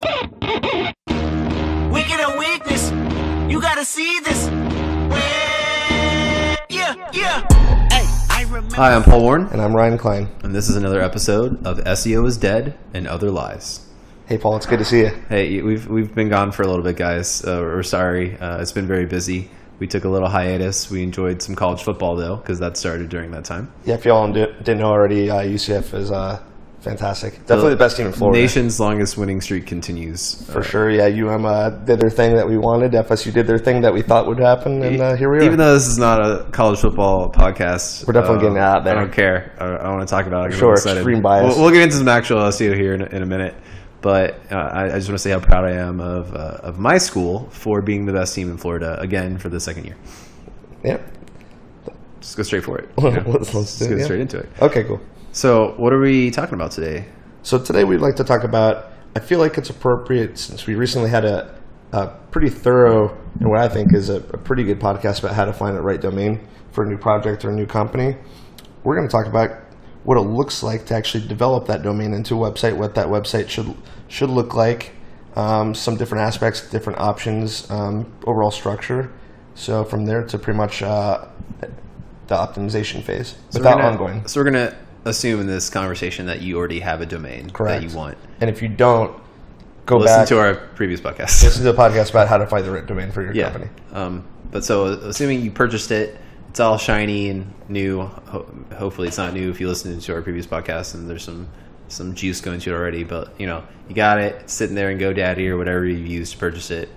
Wicked or weakness, you gotta see this. Yeah. Hey, I remember. Hi, I'm Paul Warren. And I'm Ryan Klein. And this is another episode of SEO is Dead and Other Lies. Hey, Paul, it's good to see you. Hey, we've been gone for a little bit, guys. We're sorry. It's been very busy. We took a little hiatus. We enjoyed some college football, though, because that started during that time. Yeah, if y'all didn't know already, UCF is fantastic. Definitely the best team in Florida. Nation's longest winning streak continues. For sure, yeah. UM did their thing that we wanted. FSU did their thing that we thought would happen, and here we are. Even though this is not a college football podcast, we're definitely getting out there. I don't care. I want to talk about it. Sure, extreme bias. We'll get into some actual SEO here in a minit. But I just want to say how proud I am of my school for being the best team in Florida, again, for the second year. Yep. Just go straight for it. Let's go straight into it. Okay, cool. So what are we talking about today? So today we'd like to talk about, I feel like it's appropriate since we recently had a pretty thorough, and what I think is a pretty good podcast about how to find the right domain for a new project or a new company. We're going to talk about what it looks like to actually develop that domain into a website, what that website should look like, some different aspects, different options, overall structure. So from there to pretty much the optimization phase without ongoing. So we're going to assume in this conversation that you already have a domain that you want. And if you don't, listen to our previous podcast. Listen to the podcast about how to find the right domain for your company. But so assuming you purchased it, it's all shiny and new. Hopefully it's not new if you listen to our previous podcast and there's some juice going to it already. But, you got it. It's sitting there in GoDaddy or whatever you use to purchase it.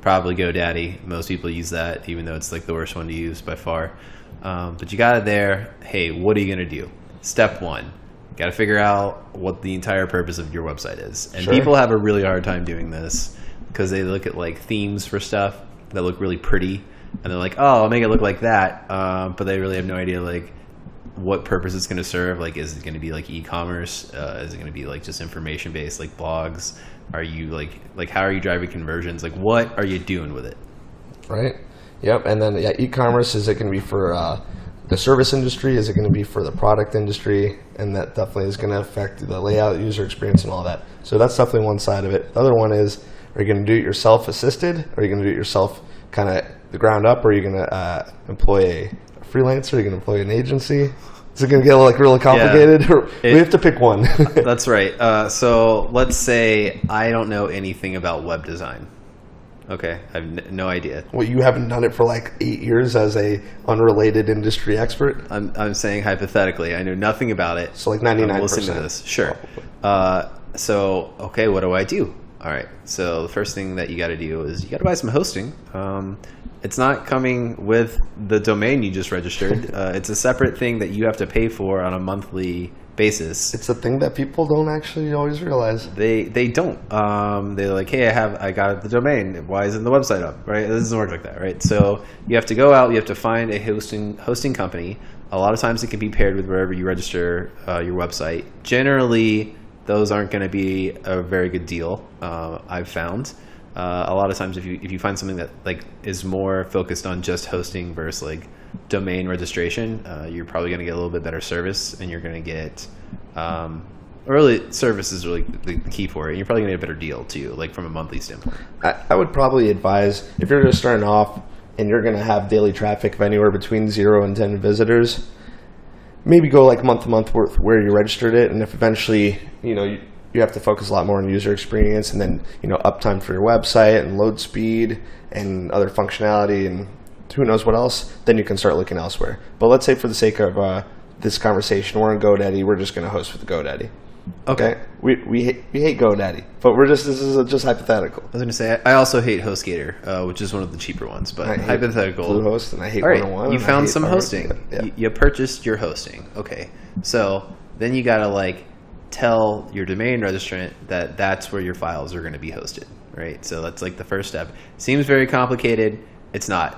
Probably GoDaddy. Most people use that, even though it's like the worst one to use by far. But you got it there. Hey, what are you going to do? Step one, got to figure out what the entire purpose of your website is. And people have a really hard time doing this because they look at like themes for stuff that look really pretty. And they're like, oh, I'll make it look like that. But they really have no idea like what purpose it's going to serve. Like, is it going to be like e-commerce? Is it going to be like just information based like blogs? Are you like how are you driving conversions? Like, what are you doing with it? Right. Yep. And then e-commerce, is it going to be for the service industry? Is it going to be for the product industry? And that definitely is going to affect the layout, user experience, and all that. So that's definitely one side of it. The other one is, are you going to do it yourself assisted? Or are you going to do it yourself kind of the ground up? Or are you going to employ a freelancer? Are you going to employ an agency? Is it going to get like really complicated? Yeah. We have to pick one. That's right. So let's say I don't know anything about web design. Okay, I have no idea. Well, you haven't done it for like 8 years as a unrelated industry expert? I'm saying hypothetically. I know nothing about it. So like 99%. Listen to this. Sure. So, okay, what do I do? All right. So the first thing that you got to do is you got to buy some hosting. It's not coming with the domain you just registered. It's a separate thing that you have to pay for on a monthly basis. It's a thing that people don't actually always realize. They don't. They're like, hey, I got the domain. Why isn't the website up? Right? It doesn't work like that, right? So you have to go out. You have to find a hosting company. A lot of times it can be paired with wherever you register your website. Generally, those aren't going to be a very good deal. I've found. A lot of times, if you find something that like is more focused on just hosting versus like domain registration, you're probably going to get a little bit better service, and you're going to get really service is really the key for it. And you're probably going to get a better deal too, like from a monthly standpoint. I would probably advise, if you're just starting off and you're going to have daily traffic of anywhere between 0 and 10 visitors, maybe go like month to month worth where you registered it, and if eventually you have to focus a lot more on user experience and then uptime for your website and load speed and other functionality and who knows what else, then you can start looking elsewhere. But let's say for the sake of this conversation, we're in GoDaddy. We're just going to host with GoDaddy. Okay. We hate GoDaddy, but this is just hypothetical. I was going to say I also hate HostGator, which is one of the cheaper ones, but hypothetical. Bluehost, and I hate all right, 101. You found some hosting. Yeah. You purchased your hosting. Okay, so then you got to tell your domain registrant that that's where your files are going to be hosted, right? So that's like the first step. Seems very complicated. It's not.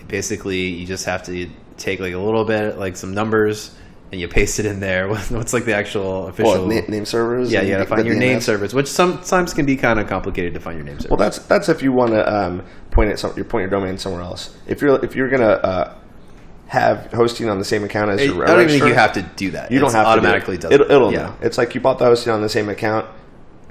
Basically, you just have to take like a little bit, like some numbers, and you paste it in there. What's like the actual official name servers? Yeah, you got to find your name servers, which sometimes can be kind of complicated to find your name servers. Well, that's if you want to point your domain somewhere else. If you're gonna have hosting on the same account as your I don't even think you have to do that. You don't have automatically to do it. It'll know. It's like you bought the hosting on the same account,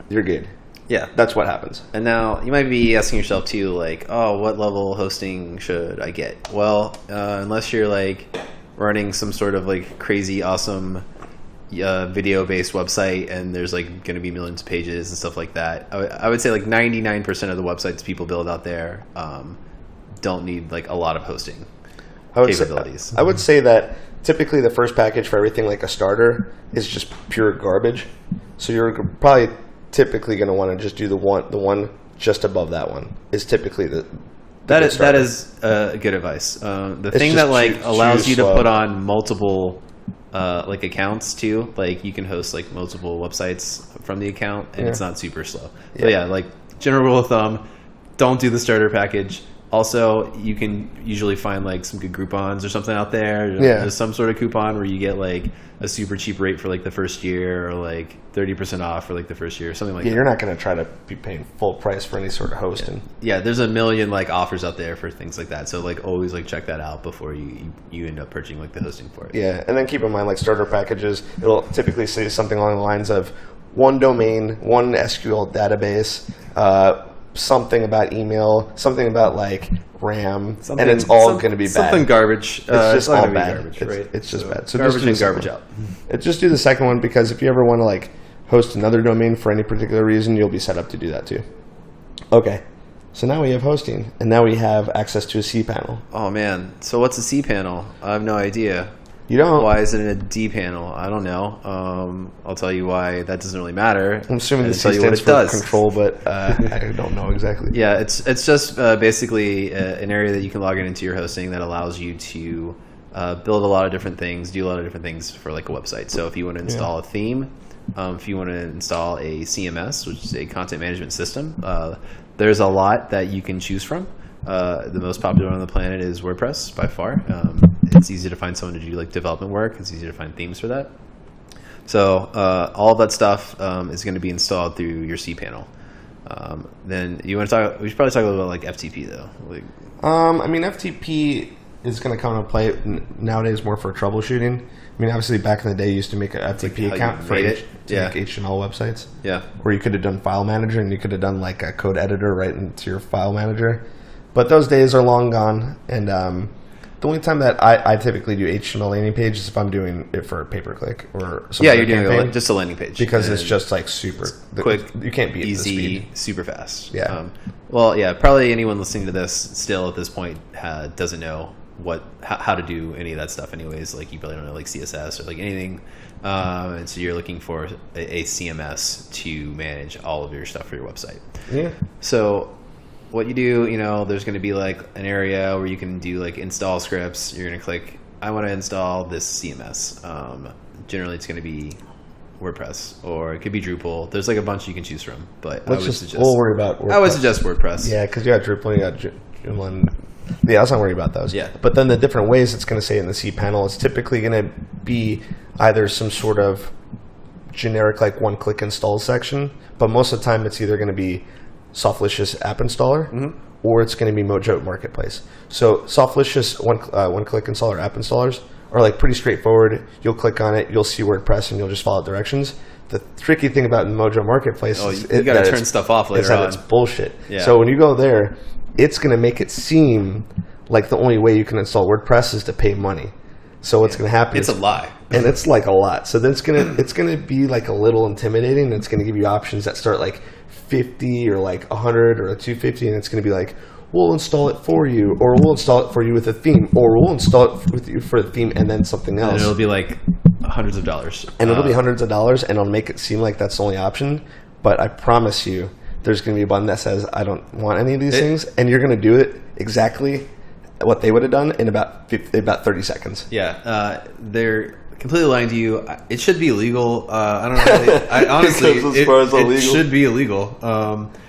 you're good. Yeah. That's what happens. And now you might be asking yourself too, like, oh, what level hosting should I get? Well, unless you're like running some sort of like crazy awesome video-based website and there's like going to be millions of pages and stuff like that, I would say like 99% of the websites people build out there don't need like a lot of hosting capabilities. I would say that typically the first package for everything like a starter is just pure garbage. So you're probably typically going to want to just do the one just above that one is typically that is good advice. The thing that like allows you to put on multiple like accounts too, like you can host like multiple websites from the account and it's not super slow. So yeah, like general rule of thumb, don't do the starter package. Also, you can usually find like some good Groupons or something out there. There's some sort of coupon where you get like a super cheap rate for like the first year, or like 30% off for like the first year, or something like that. You're not going to try to be paying full price for any sort of hosting. Yeah, there's a million like offers out there for things like that. So like always like check that out before you end up purchasing like the hosting for it. Yeah, and then keep in mind like starter packages, it'll typically say something along the lines of one domain, one SQL database, something about email, something about like RAM, and it's all going to be bad. Something garbage. It's just all bad. Garbage, right? It's just bad. So garbage just in, garbage out. Just do the second one, because if you ever want to like host another domain for any particular reason, you'll be set up to do that too. Okay, so now we have hosting, and now we have access to a cPanel. Oh man, so what's a cPanel? I have no idea. You don't? Why is it a D panel? I don't know. I'll tell you why that doesn't really matter. I'm assuming the C stands for control, but I don't know exactly. Yeah, it's just basically an area that you can log into your hosting that allows you to build a lot of different things, do a lot of different things for like a website. So if you want to install a theme, if you want to install a CMS, which is a content management system, there's a lot that you can choose from. The most popular on the planet is WordPress by far. It's easy to find someone to do like development work. It's easy to find themes for that. So all of that stuff is going to be installed through your cPanel. Then you want to talk? We should probably talk a little bit about like FTP though. Like, I mean, FTP is going to come into play nowadays more for troubleshooting. I mean, obviously back in the day, you used to make an FTP account for make HTML websites. Yeah. Or you could have done file manager, and you could have done like a code editor right into your file manager. But those days are long gone, and the only time that I typically do HTML landing page is if I'm doing it for a pay-per-click or something. Yeah, you're doing just a landing page. Because it's just like super quick, you can't beat easy, the speed. super fast. Yeah. Well, yeah, probably anyone listening to this still at this point doesn't know how to do any of that stuff anyways. Like you probably don't know like CSS or like anything. And so you're looking for a CMS to manage all of your stuff for your website. Yeah. So what you do, there's going to be like an area where you can do like install scripts. You're going to click, I want to install this CMS. Generally, it's going to be WordPress, or it could be Drupal. There's like a bunch you can choose from, but we'll worry about WordPress. I would suggest WordPress. Yeah, because you got Drupal, you got Joomla. Yeah, let's not worry about those. Yeah. But then the different ways it's going to say in the cPanel, it's typically going to be either some sort of generic like one-click install section, but most of the time it's either going to be Softlicious app installer, or it's going to be Mojo Marketplace. So Softlicious one-click installer app installers are like pretty straightforward. You'll click on it, you'll see WordPress, and you'll just follow directions. The tricky thing about Mojo Marketplace is you got to turn stuff off later on. It's bullshit. Yeah. So when you go there, it's going to make it seem like the only way you can install WordPress is to pay money. So what's going to happen? It's a lie, and it's like a lot. So then it's gonna be like a little intimidating. And it's going to give you options that start like 50 or like 100 or a 250, and it's going to be like, we'll install it for you, or we'll install it for you with a theme, or we'll install it with you for the theme and then something else. And it'll be like hundreds of dollars. And it'll be hundreds of dollars, and it'll make it seem like that's the only option. But I promise you, there's going to be a button that says, I don't want any of these things, and you're going to do it exactly what they would have done in about 30 seconds. Yeah, they're completely lying to you. It should be illegal. I don't know. Honestly, it should be illegal.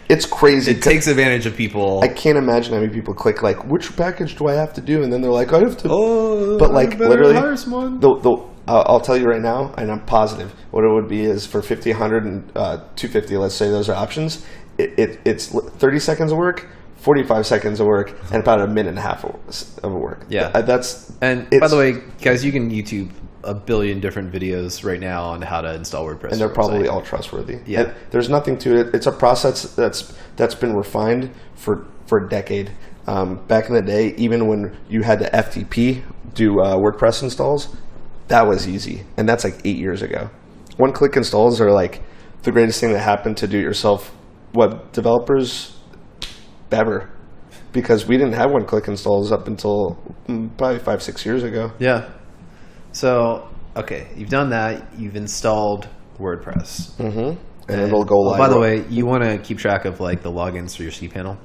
It's crazy. It takes advantage of people. I can't imagine how many people click like, which package do I have to do? And then they're like, I have to. But like literally, I'll tell you right now, and I'm positive what it would be is for 50, 100, and 250. Let's say those are options. It's 30 seconds of work, 45 seconds of work, and about a minute and a half of work. Yeah, by the way, guys, you can YouTube a billion different videos right now on how to install WordPress, and they're for a probably website. all trustworthy. Yeah. And there's nothing to it. It's a process that's been refined for a decade. Back in the day, even when you had to FTP do WordPress installs, that was easy, and that's like 8 years ago. One-click installs are like the greatest thing that happened to do-it-yourself web developers ever, because we didn't have one-click installs up until probably 5-6 years ago. Yeah. So, okay, you've done that. You've installed WordPress. Mm-hmm. And it'll go live. By the way, you want to keep track of like the logins for your cPanel.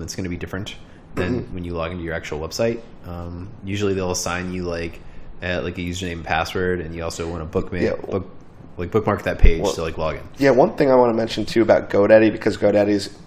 It's going to be different than when you log into your actual website. Usually they'll assign you like a username and password, and you also want to bookmark that page to like log in. Yeah, one thing I want to mention too about GoDaddy, because GoDaddy is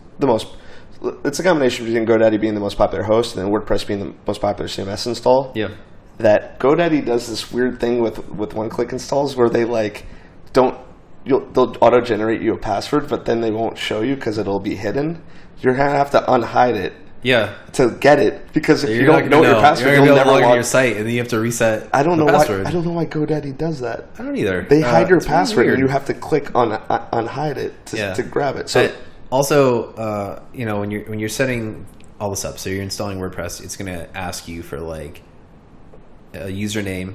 it's a combination between GoDaddy being the most popular host and then WordPress being the most popular CMS install. Yeah. That GoDaddy does this weird thing with one-click installs where they like they'll auto-generate you a password, but then they won't show you because it'll be hidden. You're gonna have to unhide it. Yeah. To get it, because if you not don't know your password, you'll you'll never never log log into your site, and then you have to reset. I don't know password. why. I don't know why GoDaddy does that. I don't either. They hide your it's really password, weird. and you have to click on unhide it to grab it. So also, when you're setting all this up, so you're installing WordPress, it's going to ask you for like a username,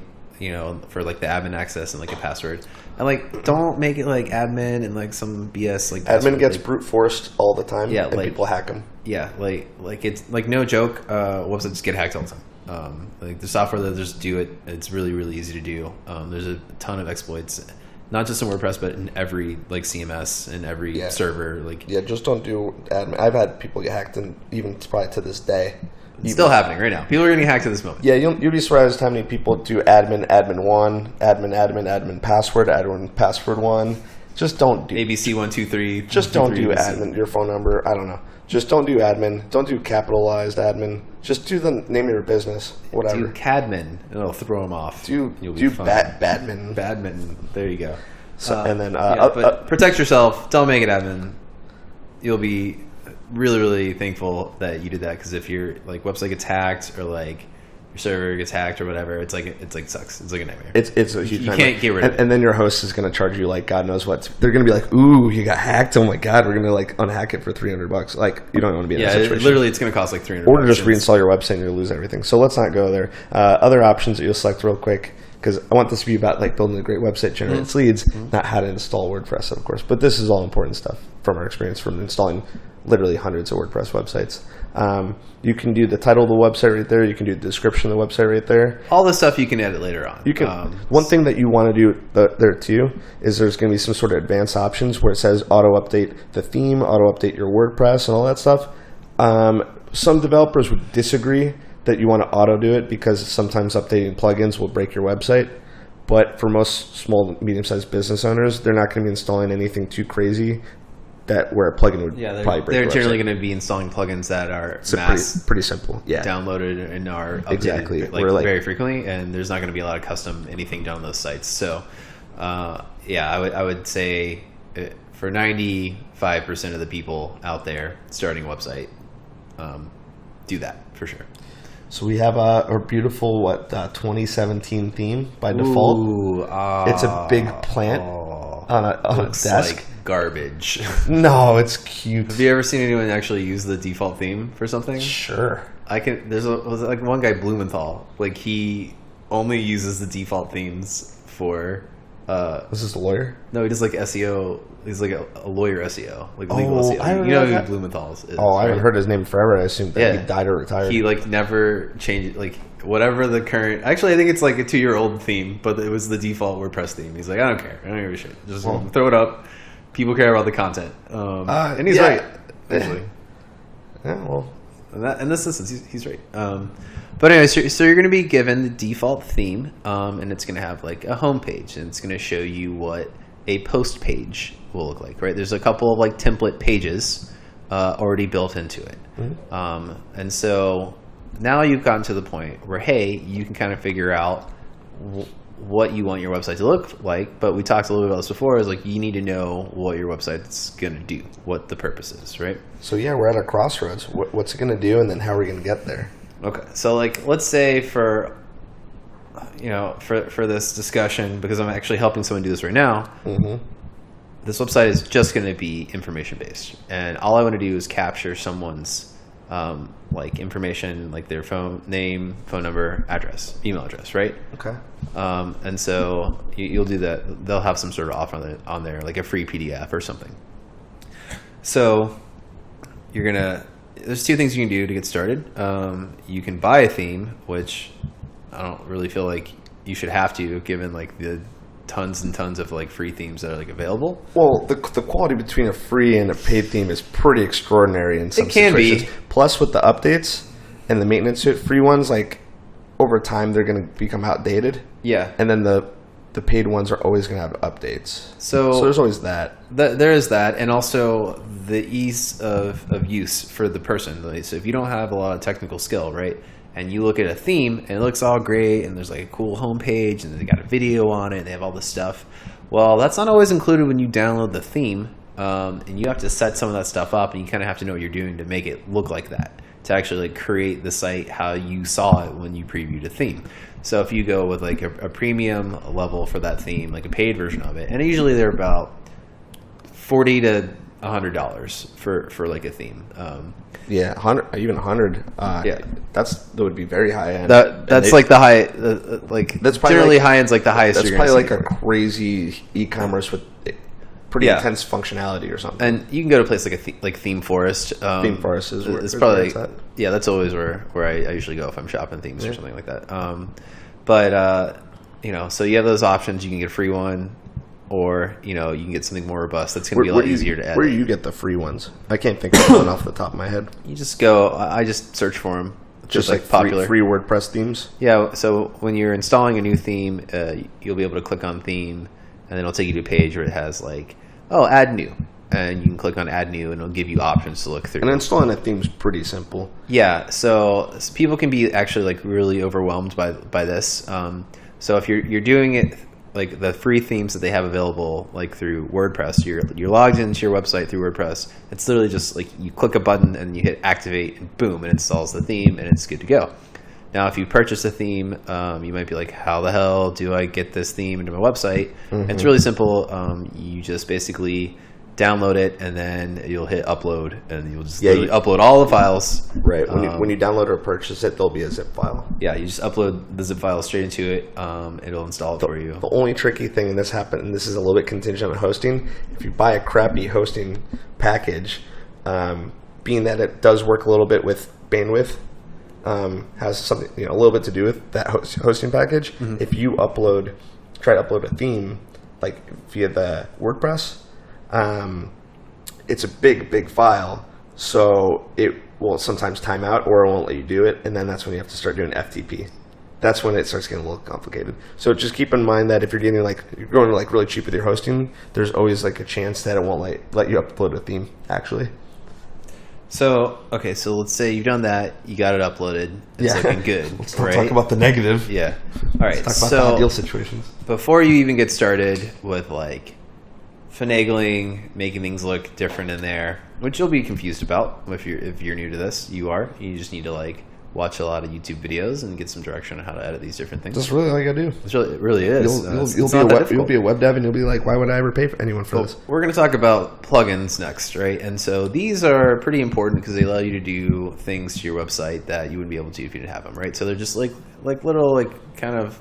for like the admin access and like a password. And like, don't make it like admin and like some BS like admin gets brute forced all the time. Yeah, and like, people hack them. Yeah, like it's like no joke. Websites get hacked all the time. Like the software that just do it, it's really really easy to do. There's a ton of exploits, not just in WordPress, but in every like CMS and every server. Like just don't do admin. I've had people get hacked, and even probably to this day. It's still happening right now. People are getting hacked at this moment. Yeah, you'll be surprised how many people do admin 1, admin password, admin password 1. Just don't do ABC123. Just don't do admin. Your phone number. I don't know. Just don't do admin. Don't do capitalized admin. Just do the name of your business. Whatever. Do cadmin. It'll throw them off. Do badmin. Badminton. There you go. So and then but protect yourself. Don't make it admin. You'll be really really thankful that you did that, because if your like website gets hacked or like your server gets hacked or whatever, it's like sucks. It's like a nightmare. It's a huge nightmare. You can't get rid of it. And then your host is going to charge you like God knows what. They're going to be like, "Ooh, you got hacked! Oh my God, we're going to like unhack it for $300." Like, you don't want to be in that situation. Literally, it's going to cost like $300. Or to just reinstall your website and you'll lose everything. So let's not go there. Other options that you'll select real quick, because I want this to be about like building a great website, generates leads, not how to install WordPress, of course. But this is all important stuff from our experience from installing literally hundreds of WordPress websites. You can do the title of the website right there. You can do the description of the website right there. All this stuff you can edit later on. You can. One thing that you want to do there too is there's going to be some sort of advanced options where it says auto update the theme, auto update your WordPress, and all that stuff. Some developers would disagree that you want to auto do it, because sometimes updating plugins will break your website. But for most small, medium-sized business owners, they're not going to be installing anything too crazy where a plugin would probably break. They're generally going to be installing plugins that are pretty simple. Yeah, downloaded and are updated very frequently, and there's not going to be a lot of custom anything done on those sites. So, I would say for 95% of the people out there starting a website, do that for sure. So we have our beautiful 2017 theme by default. Ooh, it's a big plant on a desk. Like garbage. No, it's cute. Have you ever seen anyone actually use the default theme for something? Sure. There's like one guy, Blumenthal. Like he only uses the default themes for. Is this a lawyer? No, he does like SEO. He's like a lawyer SEO, like legal SEO. You know who Blumenthal is. I haven't heard his name forever. I assume that he died or retired. He like never changed like whatever the current. Actually, I think it's like a 2-year-old theme, but it was the default WordPress theme. He's like, I don't care. I don't give a shit. Just throw it up. People care about the content, and he's right. Actually, yeah. Well, in this instance, he's right. But anyway, so you're going to be given the default theme, and it's going to have like a home page, and it's going to show you what a post page will look like. Right? There's a couple of like template pages already built into it, and so now you've gotten to the point where you can kind of figure out what you want your website to look like. But we talked a little bit about this before. Is like you need to know what your website's going to do, what the purpose is, right? So we're at a crossroads. What's it going to do, and then how are we going to get there? Okay, so like let's say for for this discussion, because I'm actually helping someone do this right now. Mm-hmm. This website is just going to be information based, and all I want to do is capture someone's like information, like their name, phone number, address, email address, right? Okay. And so you'll do that. They'll have some sort of offer on there, like a free PDF or something. So there's two things you can do to get started. You can buy a theme, which I don't really feel like you should have to, given like the tons and tons of like free themes that are like available. Well, the quality between a free and a paid theme is pretty extraordinary in some situations. Be. Plus, with the updates and the maintenance to it, free ones, like over time, they're going to become outdated. Yeah. And then the paid ones are always going to have updates. So there's always that. There is that, and also the ease of use for the person. So if you don't have a lot of technical skill, right, and you look at a theme and it looks all great, and there's like a cool homepage, and they got a video on it, and they have all this stuff. Well, that's not always included when you download the theme, and you have to set some of that stuff up, and you kind of have to know what you're doing to make it look like that, to actually like create the site how you saw it when you previewed a theme. So if you go with like a premium level for that theme, like a paid version of it, and usually they're about $40 to $100 for like a theme. Yeah, 100, even 100. Yeah, that would be very high end. That's like the high, like that's probably generally like, high end's like the highest. That's you're probably like see. a crazy e-commerce with pretty intense functionality or something. And you can go to a place like Theme Forest. Theme Forest is where it's probably it's at. Yeah, that's always where I usually go if I'm shopping themes or something like that. But so you have those options. You can get a free one, or you can get something more robust. That's going to be a lot easier to edit. Where do you get the free ones? I can't think of one off the top of my head. You just go. I just search for them. Just like popular free WordPress themes. Yeah. So when you're installing a new theme, you'll be able to click on theme, and then it'll take you to a page where it has like, add new, and you can click on add new, and it'll give you options to look through. And installing a theme is pretty simple. Yeah. So people can be actually like really overwhelmed by this. So if you're doing it like the free themes that they have available, like through WordPress, you're logged into your website through WordPress. It's literally just like you click a button and you hit activate, and boom, it installs the theme, and it's good to go. Now, if you purchase a theme, you might be like, how the hell do I get this theme into my website? Mm-hmm. It's really simple. You just basically download it, and then you'll hit upload, and you'll just upload all the files. Right. When you download or purchase it, there'll be a zip file. Yeah, you just upload the zip file straight into it. It'll install it for you. The only tricky thing, and this is a little bit contingent on hosting, if you buy a crappy hosting package, being that it does work a little bit with bandwidth, has something a little bit to do with that hosting package. Mm-hmm. If you try to upload a theme like via the WordPress, it's a big file, so it will sometimes time out or it won't let you do it, and then that's when you have to start doing FTP. That's when it starts getting a little complicated. So just keep in mind that if you're going like really cheap with your hosting, there's always like a chance that it won't let you upload a theme actually. So let's say you've done that, you got it uploaded, it's looking good. Let's not talk about the negative. Yeah. All right. Let's talk about the ideal situations. Before you even get started with like finagling, making things look different in there, which you'll be confused about if you're new to this. You just need to like watch a lot of YouTube videos and get some direction on how to edit these different things. That's really all you gotta do. It really is. You'll be a web dev, and you'll be like, why would I ever pay for anyone for this? We're going to talk about plugins next, right? And so these are pretty important because they allow you to do things to your website that you wouldn't be able to if you didn't have them, right? So they're just like little kind of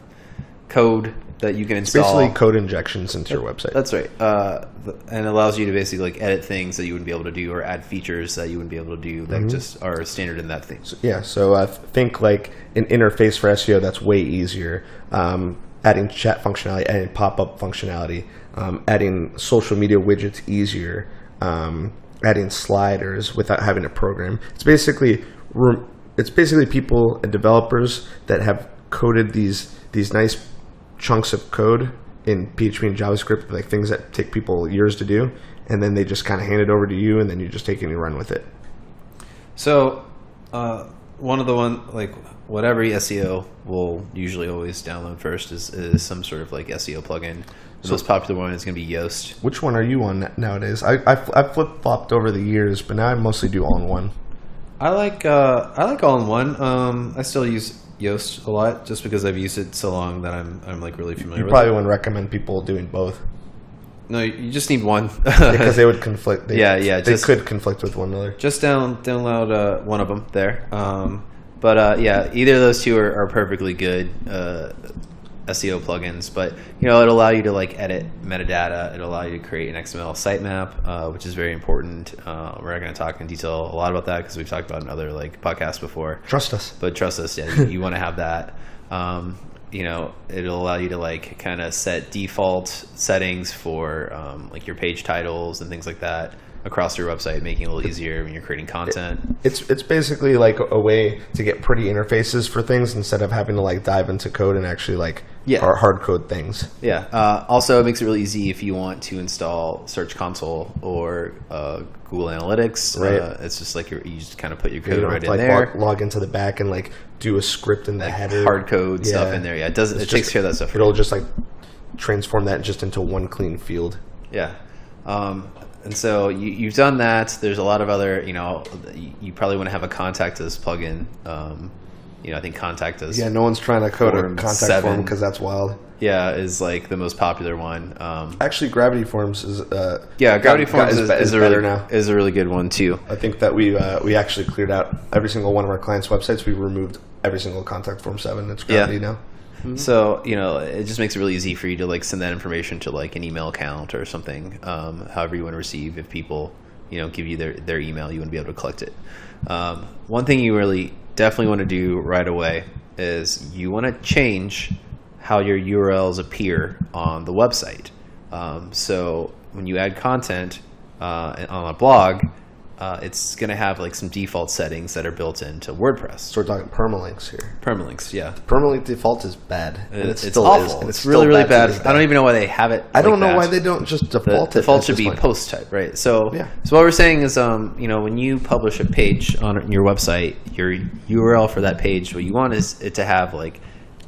code that you can install. It's basically code injections into your website. That's right. And it allows you to basically like edit things that you wouldn't be able to do, or add features that you wouldn't be able to do that just are standard in that thing. So think like an interface for SEO that's way easier. Adding chat functionality, adding pop-up functionality, adding social media widgets easier, adding sliders without having to program. It's basically people and developers that have coded these nice chunks of code in PHP and JavaScript, like things that take people years to do, and then they just kind of hand it over to you, and then you just take it and you run with it. So whatever SEO will usually always download first is some sort of like SEO plugin. The most popular one is going to be Yoast. Which one are you on nowadays? I've flip-flopped over the years, but now I mostly do all-in-one. I like all-in-one. I still use Yoast a lot, just because I've used it so long that I'm like really familiar You with probably it. wouldn't recommend people doing both No, you just need one. because they would conflict. They just- could conflict with one another. Just download one of them there. But either of those two are perfectly good SEO plugins. But it'll allow you to like edit metadata. It'll allow you to create an XML sitemap, which is very important. We're not going to talk in detail a lot about that because we've talked about it in other like podcasts before. Trust us. But trust us, you want to have that. It'll allow you to like kind of set default settings for like your page titles and things like that across your website, making it a little easier when you're creating content. It's basically like a way to get pretty interfaces for things instead of having to like dive into code and actually like hard code things. Yeah. Also, it makes it really easy if you want to install Search Console or Google Analytics. Right. It's just like you just kind of put your code You don't right have in to, there. log into the back and like do a script in the header. Hard code stuff in there. Yeah, it does. It takes care of that stuff. It'll just like transform that just into one clean field. Yeah. And so you've done that. There's a lot of other, you probably want to have a contact us plugin. I think contact us. Yeah, no one's trying to code a Form contact 7. form because that's wild. Yeah, is like the most popular one. Actually, Gravity Forms is Gravity Forms is a better really now. Is a really good one too. I think that we actually cleared out every single one of our clients' websites. We removed every single contact form 7. It's Gravity now. Mm-hmm. So it just makes it really easy for you to like send that information to like an email account or something. However you want to receive. If people give you their email, you want to be able to collect it. One thing you really definitely want to do right away is you want to change how your URLs appear on the website. So when you add content on a blog, it's going to have like some default settings that are built into WordPress. So we're talking permalinks here. Permalinks, yeah. Permalink default is bad. And It's still awful. is. And It's really, really bad. bad. I don't even know why they have it. I don't like know why that. they don't just default The it. default at should this be point. post type, right? So, Yeah. so what we're saying is, when you publish a page on your website, your URL for that page, what you want is it to have like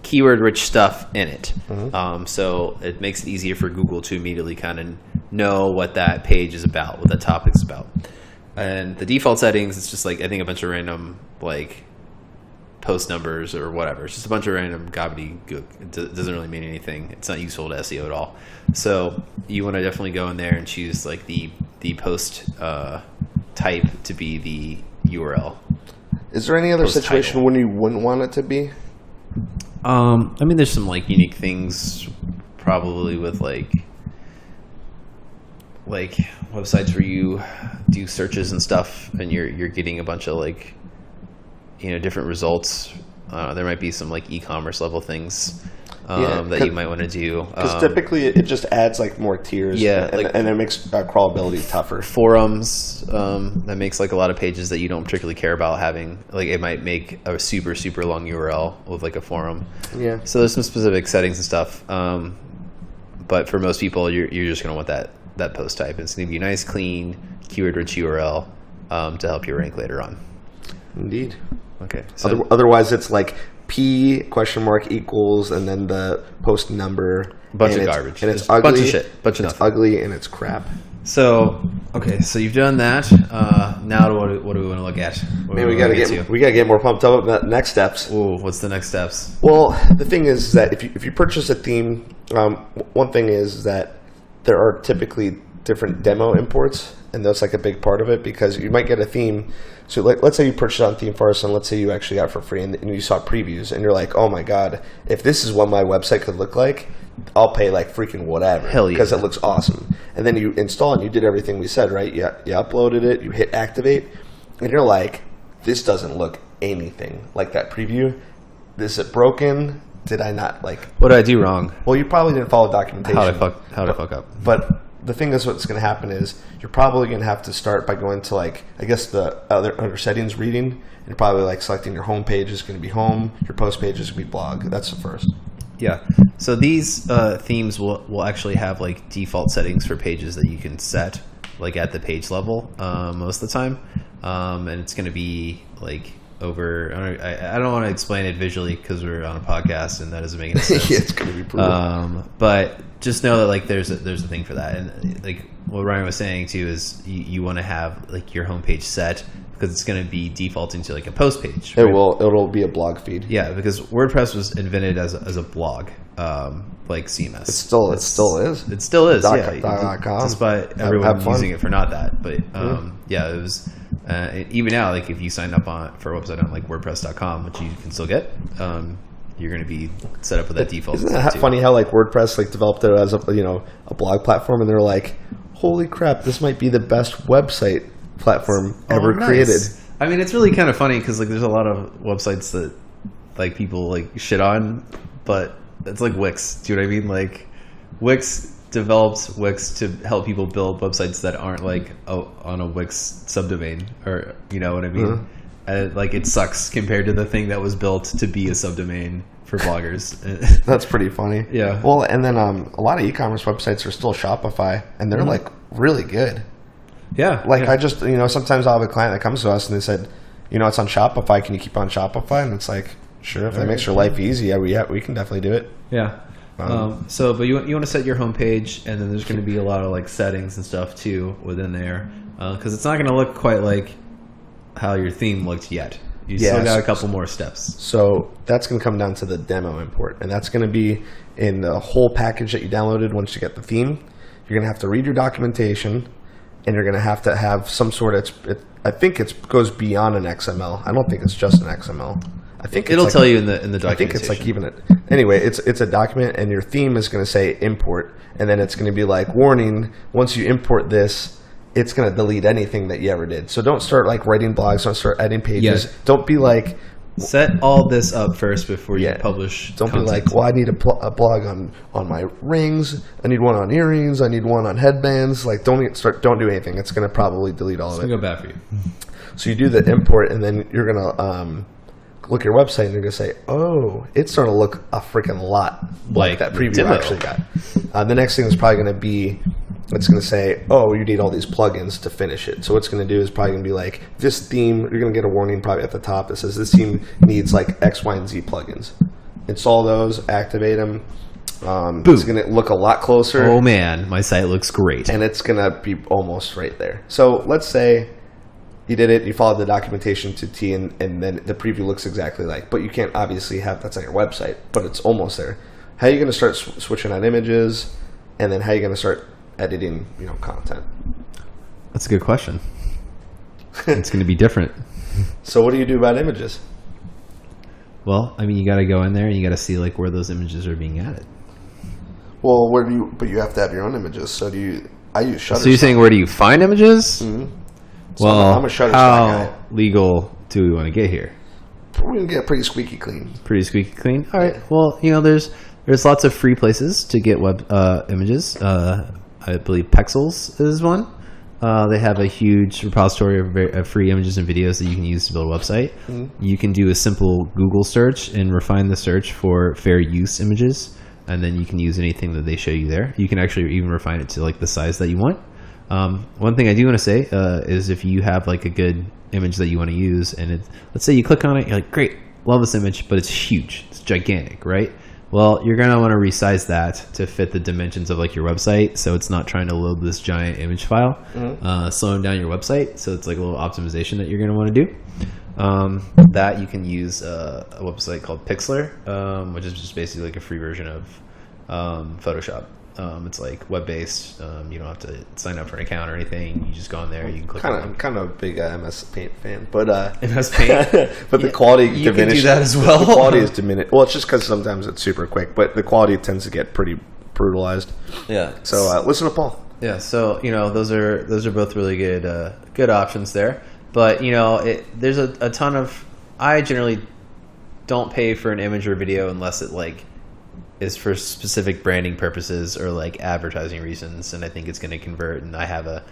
keyword-rich stuff in it. Mm-hmm. So it makes it easier for Google to immediately kind of know what that page is about, what that topic is about. And the default settings, it's just like I think a bunch of random like post numbers or whatever. It's just a bunch of random gobbledygook. It doesn't really mean anything. It's not useful to SEO at all. So you want to definitely go in there and choose like the post type to be the URL. Is there any other Post situation title. when you wouldn't want it to be? I mean, there's some like unique things probably with like websites where you do searches and stuff and you're getting a bunch of like different results. There might be some like e-commerce level things that you might want to do Because typically it just adds like more tiers. Yeah, and it makes crawlability tougher. forums that makes like a lot of pages that you don't particularly care about having. Like it might make a super super long URL with like a forum. Yeah. So there's some specific settings and stuff, but for most people you're just going to want that post type. It's going to be a nice clean keyword rich URL to help you rank later on. Indeed. Okay. So Otherwise, it's like P equals and then the post number. Bunch and of it's- garbage. And it's Just a ugly. bunch of shit. Bunch of it's nothing. ugly and it's crap. So you've done that. Now what do we want to look at? What Maybe do we gotta get more pumped up about next steps. Ooh, what's the next steps? Well, the thing is that if you purchase a theme, one thing is that there are typically different demo imports, and that's like a big part of it because you might get a theme. So let's say you purchased on ThemeForest, and let's say you actually got it for free, and you saw previews, and you're like, oh my god, if this is what my website could look like, I'll pay like freaking whatever. Hell yeah. Because it looks awesome. And then you install and you did everything we said, right? You uploaded it, you hit activate, and you're like, this doesn't look anything like that preview. Is it broken? Did I not like? What did I do wrong? Well, you probably didn't follow documentation. How did I fuck up? But the thing is, what's going to happen is you're probably going to have to start by going to like, I guess the under settings reading. And you're probably like selecting your home page is going to be home. Your post page is going to be blog. That's the first. Yeah. So these themes will actually have like default settings for pages that you can set like at the page level most of the time, and it's going to be like over. I don't want to explain it visually because we're on a podcast and that doesn't make any sense. Yeah, it's going to be brutal. But just know that like there's a thing for that, and like what Ryan was saying too is you want to have like your homepage set because it's going to be defaulting to like a post page. Right? It'll be a blog feed. Yeah, because WordPress was invented as a blog, like CMS. It still is. It still is. .com. Despite everyone using it for not that, but yeah, it was. Even now, like if you sign up for a website on like WordPress.com, which you can still get, you're going to be set up with that default. Isn't that funny how like WordPress like developed it as a blog platform, and they're like, holy crap, this might be the best website platform ever created. I mean, it's really kind of funny because like there's a lot of websites that like people like shit on, but it's like Wix. Do you know what I mean? Like Wix developed Wix to help people build websites that aren't like on a Wix subdomain, or you know what I mean? Like it sucks compared to the thing that was built to be a subdomain for bloggers. That's pretty funny. Yeah. Well, and then a lot of e-commerce websites are still Shopify, and they're like really good. Yeah. Like I just sometimes I'll have a client that comes to us and they said, it's on Shopify. Can you keep on Shopify? And it's like, sure, if that makes your life easy, we can definitely do it. Yeah. But you want to set your homepage, and then there's going to be a lot of like settings and stuff too within there, because it's not going to look quite like how your theme looked yet. You still got a couple more steps. So that's going to come down to the demo import, and that's going to be in the whole package that you downloaded once you get the theme. You're going to have to read your documentation, and you're going to have some sort of. I think it goes beyond an XML. I don't think it's just an XML. I think it'll tell you in the documentation. I think it's like even it. Anyway, it's a document, and your theme is going to say import, and then it's going to be like warning. Once you import this, it's going to delete anything that you ever did. So don't start like writing blogs. Don't start editing pages. Yeah. Don't be like set all this up first before you publish. Don't content. be like, well, I need a blog on my rings. I need one on earrings. I need one on headbands. Like don't do anything. It's going to probably delete all of it. It's going to go bad for you. So you do the import, and then you're going to look at your website, and you're going to say, oh, it's starting to look a freaking lot like that preview I actually got. The next thing is probably going to be, it's going to say, oh, you need all these plugins to finish it. So what's going to do is probably going to be like, this theme, you're going to get a warning probably at the top that says this theme needs like X, Y, and Z plugins. Install those, activate them. It's going to look a lot closer. Oh man, my site looks great. And it's going to be almost right there. So let's say you did it, you followed the documentation to T, and then the preview looks exactly like, but you can't obviously have, that's on your website, but it's almost there. How are you going to start switching out images, and then how are you going to start editing, content? That's a good question. It's going to be different. So what do you do about images? Well, I mean, you got to go in there and you got to see like where those images are being added. Well, but you have to have your own images. So I use Shutterstock. So you're saying where do you find images? Mm-hmm. So well, I'm a Shutterstock how guy. legal do we want to get here? We're going to get pretty squeaky clean. Pretty squeaky clean? All right. Well, there's lots of free places to get web images. I believe Pexels is one. They have a huge repository of free images and videos that you can use to build a website. Mm-hmm. You can do a simple Google search and refine the search for fair use images, and then you can use anything that they show you there. You can actually even refine it to like the size that you want. One thing I do want to say is if you have like a good image that you want to use, and let's say you click on it, you're like, great, love this image, but it's huge, it's gigantic, right? Well, you're going to want to resize that to fit the dimensions of like your website, so it's not trying to load this giant image file, slowing down your website. So it's like a little optimization that you're going to want to do. That you can use a website called Pixlr, which is just basically like a free version of Photoshop. It's like web-based. You don't have to sign up for an account or anything. You just go in there. You can click. I'm kind of a big MS Paint fan, but MS Paint. But the quality you diminishes. can do that as well. The quality is diminished. Well, it's just because sometimes it's super quick, but the quality tends to get pretty brutalized. Yeah. So listen to Paul. Yeah. So those are both really good options there. But there's a ton of. I generally don't pay for an image or video unless it like is for specific branding purposes or like advertising reasons, and I think it's going to convert, and I have a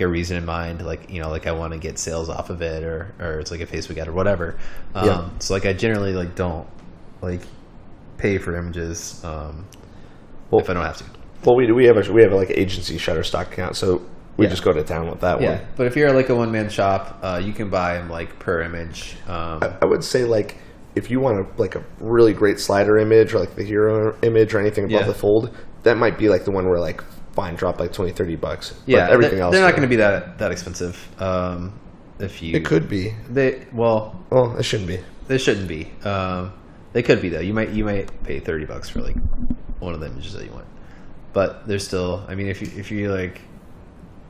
reason in mind, like I want to get sales off of it, or it's like a Facebook ad or whatever. So like I generally like don't like pay for images if I don't have to. Well, we have like agency Shutterstock account, so we just go to town with that one. Yeah, but if you're like a one-man shop, you can buy them like per image. I would say like, if you want a really great slider image or like the hero image or anything above the fold, that might be like the one where like fine, drop like $20-$30. But Yeah, everything else, they're not going to be that expensive. If you, it could be. Well, it shouldn't be. They shouldn't be. They could be though. You might pay $30 for like one of the images that you want, but there's still. I mean, if you like,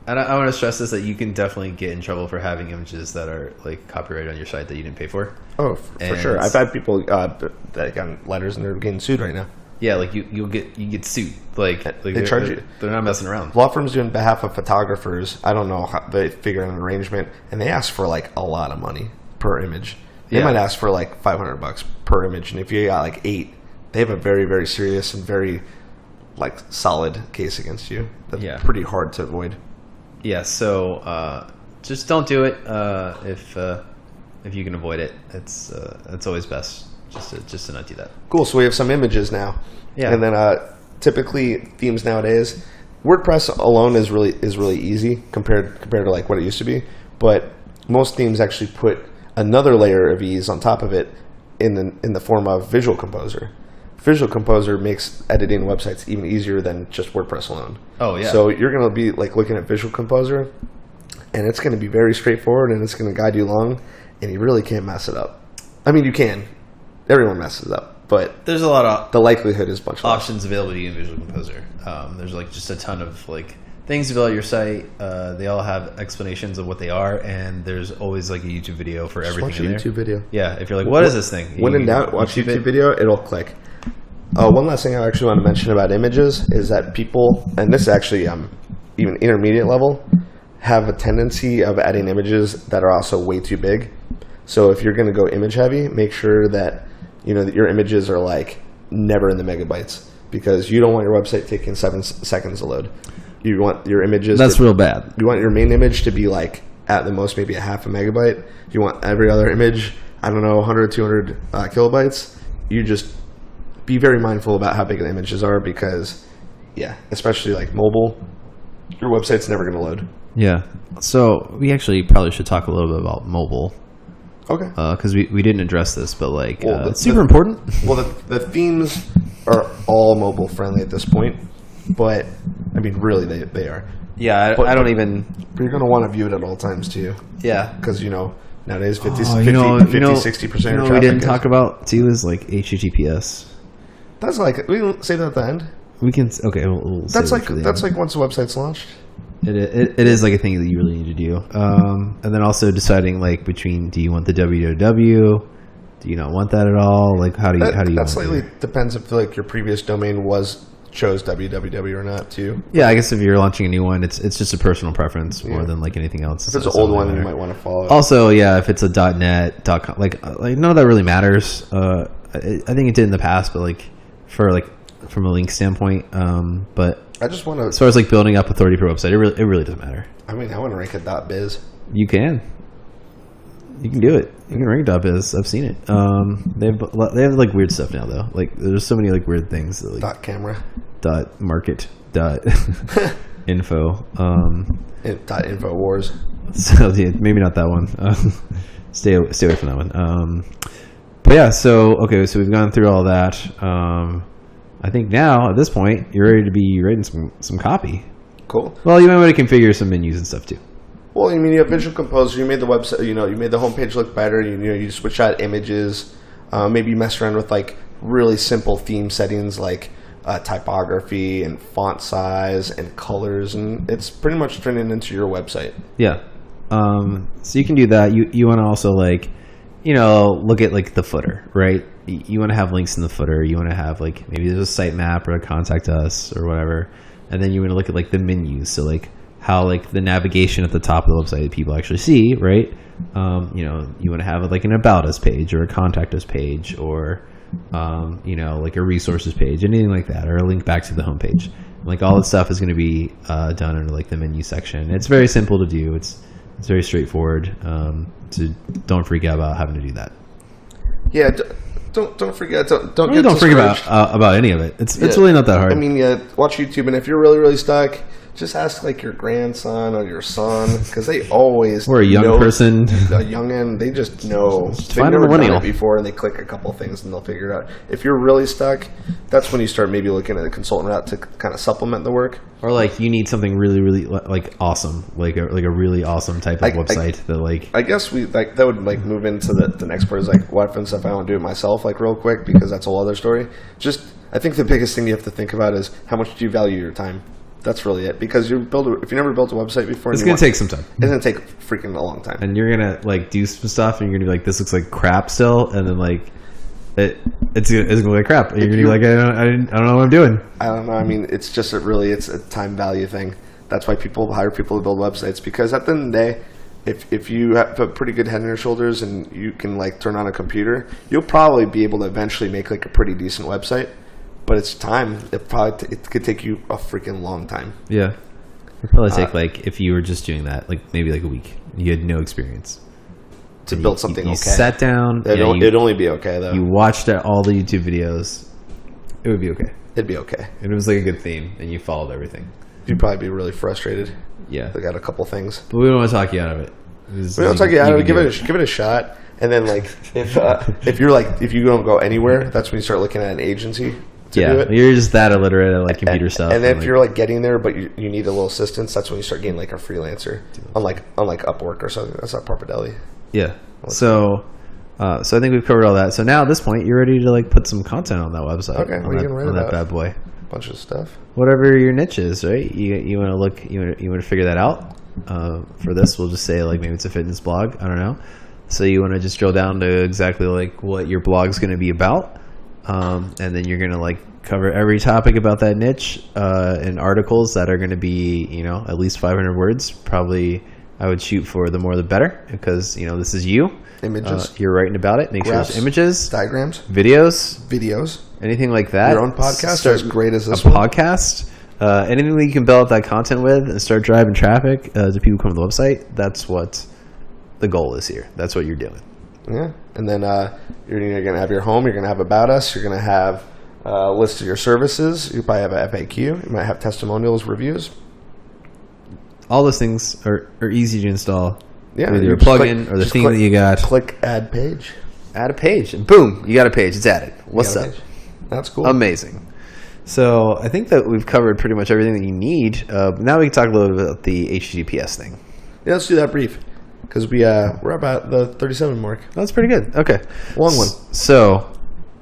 I want to stress this, that you can definitely get in trouble for having images that are like copyrighted on your site that you didn't pay for. Oh, for sure. I've had people that got letters and they're getting sued right now. Yeah, like you get sued. Like they charge you. They're not messing around. Law firms do on behalf of photographers. I don't know how they figure out an arrangement, and they ask for like a lot of money per image. They might ask for like $500 per image, and if you got like 8, they have a very, very serious and very like solid case against you. That's pretty hard to avoid. Yeah, so just don't do it if you can avoid it. It's always best just to not do that. Cool. So we have some images now. Yeah, and then typically themes nowadays, WordPress alone is really easy compared to like what it used to be, but most themes actually put another layer of ease on top of it in the form of Visual Composer. Visual Composer makes editing websites even easier than just WordPress alone. Oh yeah. So you're going to be like looking at Visual Composer, and it's going to be very straightforward, and it's going to guide you along, and you really can't mess it up. I mean, you can. Everyone messes up, but there's a lot of the likelihood is much less. Options available to you in Visual Composer. There's like just a ton of like things about your site. They all have explanations of what they are, and there's always like a YouTube video for everything Watch in there. YouTube video. Yeah, if you're like, what is this thing? When in doubt, watch YouTube video. It'll click. One last thing I actually want to mention about images is that people, and this is actually even intermediate level, have a tendency of adding images that are also way too big. So if you're going to go image heavy, make sure that that your images are like never in the megabytes, because you don't want your website taking 7 seconds to load. You want your images. That's real bad. You want your main image to be like at the most maybe a half a megabyte. You want every other image, 100, 200 kilobytes. You just be very mindful about how big the images are, because, especially like mobile, your website's never going to load. Yeah. So we actually probably should talk a little bit about mobile. Okay. Because we didn't address this, but like it's super important. Well, the themes are all mobile friendly at this point, but I mean, really, they are. Yeah, I don't even. But you're going to want to view it at all times too. Yeah, because nowadays 50, 60% what of traffic. We didn't talk about too is like HTTPS. That's like we can say that at the end. We can. Okay, we'll that's like once the website's launched. It is like a thing that you really need to do, and then also deciding like between, do you want the www, do you not want that at all? Like how do you? That slightly depends if like your previous domain chose www or not too. Yeah, I guess if you're launching a new one, it's just a personal preference more than like anything else. If it's an old one, you might want to follow it. Also, yeah, if it's a .net, .com, like none of that really matters. I think it did in the past, but like from a link standpoint, but I just want to, as far as like building up authority for a website, it really doesn't matter. I mean, I want to rank a .biz. You can do it. You can rank .biz. I've seen it. They have like weird stuff now though. Like there's so many like weird things. That, like, .camera, .market, .info, .info wars. So yeah, maybe not that one. Stay away from that one. But yeah, so we've gone through all that. I think now at this point you're ready to be writing some copy. Cool. Well, you might want to configure some menus and stuff too. Well, I mean, you have Visual Composer. You made the website. You made the homepage look better. You switch out images. Maybe you mess around with like really simple theme settings like typography and font size and colors, and it's pretty much turning into your website. Yeah. So you can do that. You want to also like, look at like the footer, right? You want to have links in the footer. You want to have like maybe there's a sitemap or a contact us or whatever, and then you want to look at like the menus. So like how like the navigation at the top of the website that people actually see, right? You want to have like an about us page or a contact us page or like a resources page, anything like that, or a link back to the homepage. Like all that stuff is going to be done under like the menu section. It's very simple to do. It's very straightforward. So don't freak out about having to do that. Yeah, don't forget. Don't freak about any of it. It's really not that hard. I mean, watch YouTube, and if you're really stuck, just ask like your grandson or your son, because they always Or a young person. a youngin', they just know. They've find a never done millennial. it before, and they click a couple things and they'll figure it out. If you're really stuck, that's when you start maybe looking at a consultant route to kind of supplement the work. Or like you need something really, really like awesome, like a really awesome type of website that like. I guess we like that would like move into the next part is like what happens if I want to do it myself, like real quick, because that's a whole other story. Just I think the biggest thing you have to think about is how much do you value your time. That's really it. Because if you never built a website before, It's going to take some time. It's going to take freaking a long time. And you're going to like do some stuff, and you're going to be like, this looks like crap still, and then like it's going to look like crap. And you're going to be like, I don't know what I'm doing. I don't know. I mean, it's just it's a time value thing. That's why people hire people to build websites, because at the end of the day, if you have a pretty good head on your shoulders and you can like turn on a computer, you'll probably be able to eventually make like a pretty decent website. But it's time. It could take you a freaking long time. Yeah. It'd probably take like, if you were just doing that, like maybe like a week. You had no experience. To build something you okay. Sat down. It'd only be okay, though. You watched all the YouTube videos. It would be okay. It'd be okay. And it was like a good theme, and you followed everything. You'd probably be really frustrated. Yeah. They got a couple things. But we don't want to talk you out of it. We don't talk you out of it. Give it a shot. And then like if you don't go anywhere, that's when you start looking at an agency. Do it. You're just that illiterate at like computer stuff. And then if you're like getting there, but you need a little assistance, that's when you start getting like a freelancer, unlike Upwork or something. That's not Parpadelli. Yeah. So I think we've covered all that. So now at this point, you're ready to like put some content on that website. Okay, what are you gonna write about? That bad boy. Bunch of stuff. Whatever your niche is, right? You want to look. You want to figure that out. For this, we'll just say like maybe it's a fitness blog. I don't know. So you want to just drill down to exactly like what your blog's going to be about. And then you're going to like cover every topic about that niche in articles that are going to be, at least 500 words. Probably I would shoot for the more the better, because, this is you. Images. You're writing about it. Make sure there's images. Diagrams. Videos. Anything like that. Your own podcast as great as this one. Podcast. Anything that you can build up that content with and start driving traffic to people who come to the website. That's what the goal is here. That's what you're doing. Yeah, and then you're going to have your home. You're going to have about us. You're going to have a list of your services. You probably have an FAQ. You might have testimonials, reviews. All those things are easy to install. Yeah, either your plugin or the theme that you got. Click add page. Add a page, and boom, you got a page. It's added. What's up? That's cool. Amazing. So I think that we've covered pretty much everything that you need. Now we can talk a little bit about the HTTPS thing. Yeah, let's do that brief. Because we're about the 37 mark. That's pretty good. Okay. Long one. So,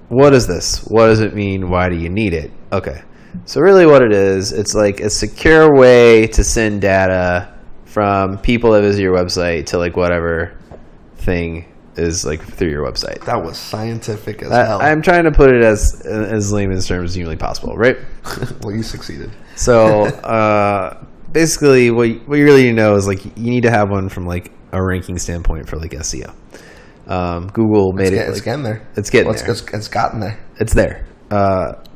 what is this? What does it mean? Why do you need it? Okay. So really what it is, it's like a secure way to send data from people that visit your website to like whatever thing is like through your website. That was scientific as hell. I'm trying to put it as layman's terms as humanly possible, right? Well, you succeeded. So, basically what you really need to know is like you need to have one from like a ranking standpoint for like SEO. Google made it. It's getting there. It's getting there. It's gotten there. It's there.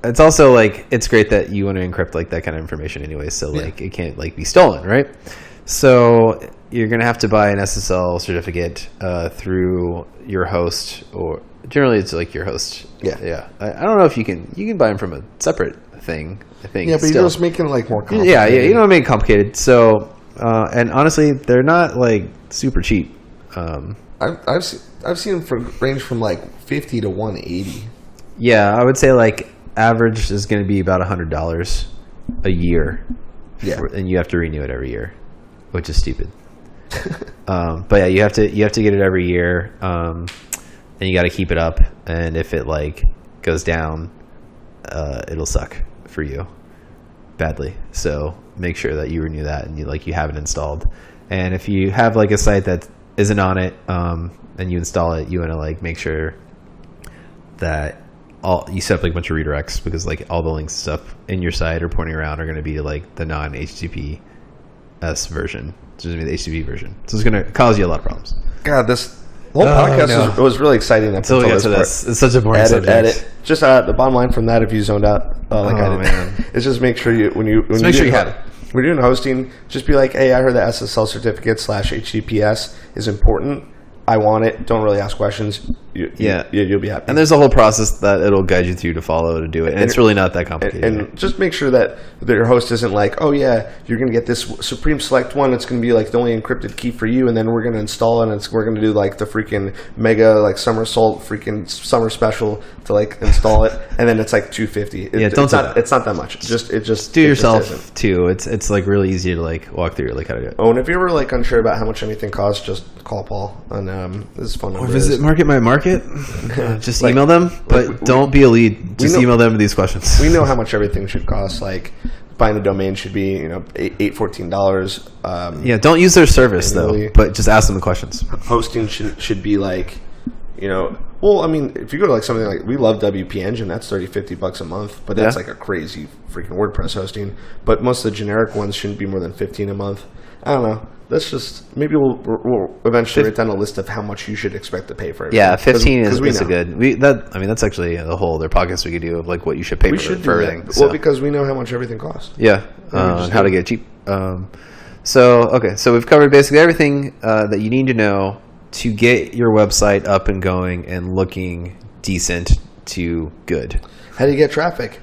It's also like it's great that you want to encrypt like that kind of information anyway, so like it can't like be stolen, right? So you're gonna have to buy an SSL certificate through your host, or generally it's like your host. Yeah. I don't know if you can buy them from a separate thing. I think. Yeah, but you're just making it like more complicated. Yeah. You don't make it complicated. So and honestly, they're not like super cheap. I've seen them range from like 50 to 180. Yeah, I would say like average is going to be about $100 a year. Yeah, and you have to renew it every year, which is stupid. But yeah, you have to get it every year, and you got to keep it up. And if it like goes down, it'll suck for you badly. So make sure that you renew that and you have it installed. And if you have like a site that isn't on it, and you install it, you want to like make sure that you set up like a bunch of redirects, because like all the links and stuff in your site or pointing around are going to be like the non-HTTPS version, which is the HTTP version. So it's going to cause you a lot of problems. God, this whole podcast was really exciting. Until we get to this. It's such a boring subject. Edit. Just the bottom line from that, if you zoned out I did, man. It's just make sure you make sure you have it. When you're doing hosting, just be like, hey, I heard that SSL certificate /HTTPS is important. I want it. Don't really ask questions. You'll be happy. And there's a whole process that it'll guide you through to follow to do it. And it's really not that complicated. And just make sure that your host isn't like, oh yeah, you're going to get this Supreme Select one. It's going to be like the only encrypted key for you. And then we're going to install it. And we're going to do like the freaking mega like somersault freaking summer special to like install it. And then it's like $250. It's not that much. It just do it yourself too. It's like really easy to like walk through like how to do it. Oh, and if you're ever like unsure about how much anything costs, just call Paul on his phone number. Or visit Market My Market. Just email them, but don't be a lead. Just email them these questions. We know how much everything should cost. Like buying a domain should be $14. Yeah, don't use their service though, but just ask them the questions. Hosting should be like, well, I mean, if you go to like something like, we love WP Engine, that's $30-$50 a month, but that's like a crazy freaking WordPress hosting. But most of the generic ones shouldn't be more than $15 a month. I don't know. That's just, maybe we'll eventually write down a list of how much you should expect to pay for it. Yeah, 15 is a good. That's actually a whole other podcast we could do of like what you should pay for everything. So. Well, because we know how much everything costs. Yeah, and how to get it cheap. So we've covered basically everything that you need to know to get your website up and going and looking decent to good. How do you get traffic?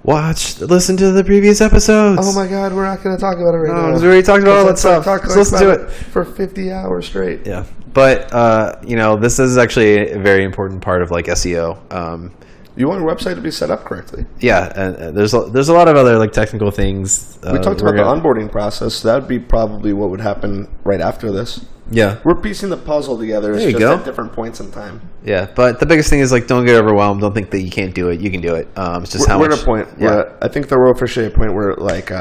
Listen to the previous episodes. Oh my God, we're not going to talk about it right now. Because we already talked about all that stuff. Let's listen to it for 50 hours straight. Yeah, but this is actually a very important part of like SEO. You want your website to be set up correctly. Yeah, and there's a lot of other like technical things. We talked about the onboarding process. That would be probably what would happen right after this. Yeah, we're piecing the puzzle together. It's just at different points in time. Yeah, but the biggest thing is like don't get overwhelmed. Don't think that you can't do it. You can do it. It's just we're at a point. Where I think we're officially at a point where like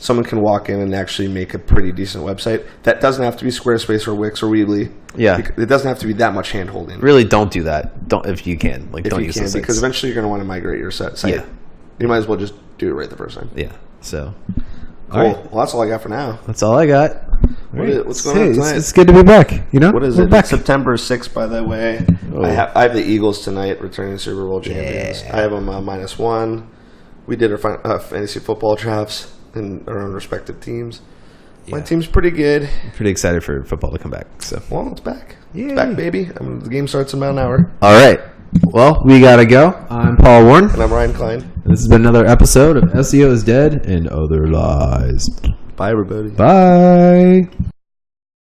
someone can walk in and actually make a pretty decent website that doesn't have to be Squarespace or Wix or Weebly. Yeah, it doesn't have to be that much hand holding. Really, don't do that. Don't if you can. Like, don't use those because eventually you're going to want to migrate your site. Yeah, you might as well just do it right the first time. Yeah. So. Cool. All right. Well, that's all I got for now. That's all I got. What's going on tonight? It's good to be back. What is it? Back. September 6th, by the way. Oh. I have the Eagles tonight, returning Super Bowl champions. I have them -1. We did our fantasy football drafts in our own respective teams. Yeah. My team's pretty good. I'm pretty excited for football to come back. So, well, it's back. Yay. It's back, baby. The game starts in about an hour. All right. Well, we gotta go. I'm Paul Warren. And I'm Ryan Klein. This has been another episode of SEO is Dead and Other Lies. Bye, everybody. Bye.